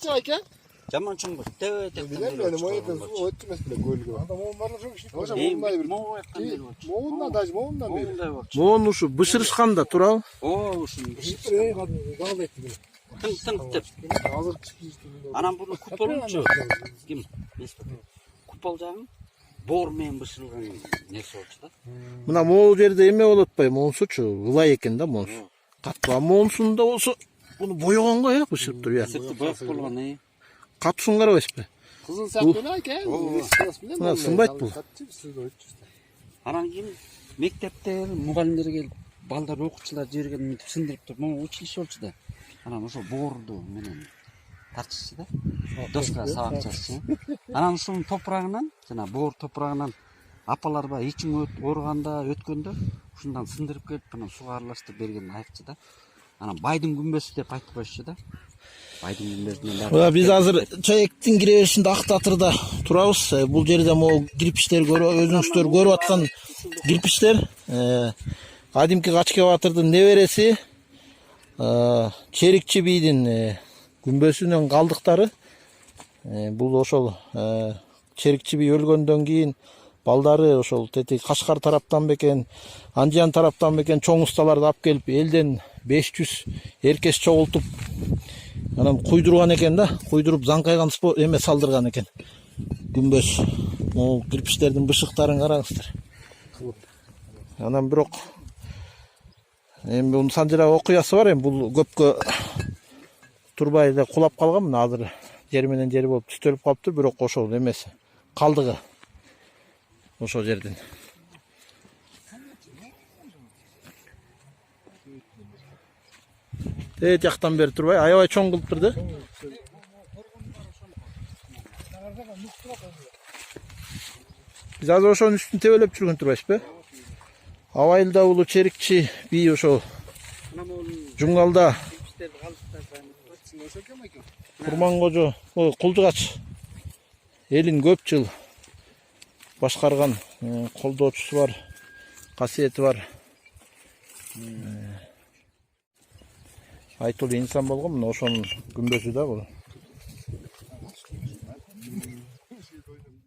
Kaçacak ekan? Жаман чоң болчу. Тебет Bilemiyorum, o yakın su o etmez bile gölge. Adam onlarla çok işlik. Hocam ondan bir. Moğundan da moğundan bir. Moğun uşu bışırışkanda turabı. О, ушун. Dağıl etti bile. Тың деп. Hazır çıkıyor. Анан буну куполчу. Ким? Купол жагын боор менен бышырылган нерсе болчу да. Мына могул жерде эме болот атпайбы? Моунсучу ылай экен да моунсу. Катуу моунсунда болсо буну боёгонго я бышырып туруп я. Сырты боёп болгон эй. Катууsun карабайсызбы? Kızıl saklı ne ki? Мына сынбайт бул. Анан кийин мектептер, мугалимдер келип, балдар окуучулар жерге мынтип сындырып туруп, могу училище болчу да. Анан ошо боорду менен тартышчу да. Доска сабакчасы. Анан ушунун топурагынан, жана боор топурагынан апалар ба ичиң ооруганда, өткөндө ушундан сындырып келип, анан суга аралаштырып берген айыкчы да. Анан байдын күмбөсү деп айтып коюшчу да. Байдын күмбөсүнөн Мына биз азыр Чаектин киребешинде Актатырда турабыз. Бул жерде могу кирпичтер өзүңүздөр көрүп аткан кирпичтер. Кадимки Качке Батырдын небереси Черикчи бийдин күмбөсүнүн калдыктары. Бул ошол Черикчи бий өлгөндөн кийин балдары ошол тети Кашкар тараптан бекен, Анжан тараптан бекен чоң усталарды алып келип, элден 500 эркеш чогултуп, анан куйдурган экен да, куйдуруп заңкайган эме салдырган экен. Күмбөс. Могу кирпичтердин бышыктарын караңыздар. Анан бирок эми бунун санжыра окуясы бар, эми бул көпкө турбай эле кулап калган, мына азыр жер менен жер болуп түстөлүп калыптыр, бирок ошол эмеси калдыгы ошол жерден. Жактан бери турбай, аябай чоң кылыптыр да. Биз азыр ошонун үстүн тебелеп жүргөн турбайсызбы? Абайылда улуу Черикчи бий ошол Жумгалда Курмангожо Кулдугач элин көп жыл башкарган колдоочусу бар, касиети бар. Айтылуу инсан болгон, мына ошонун күмбөсү да бул.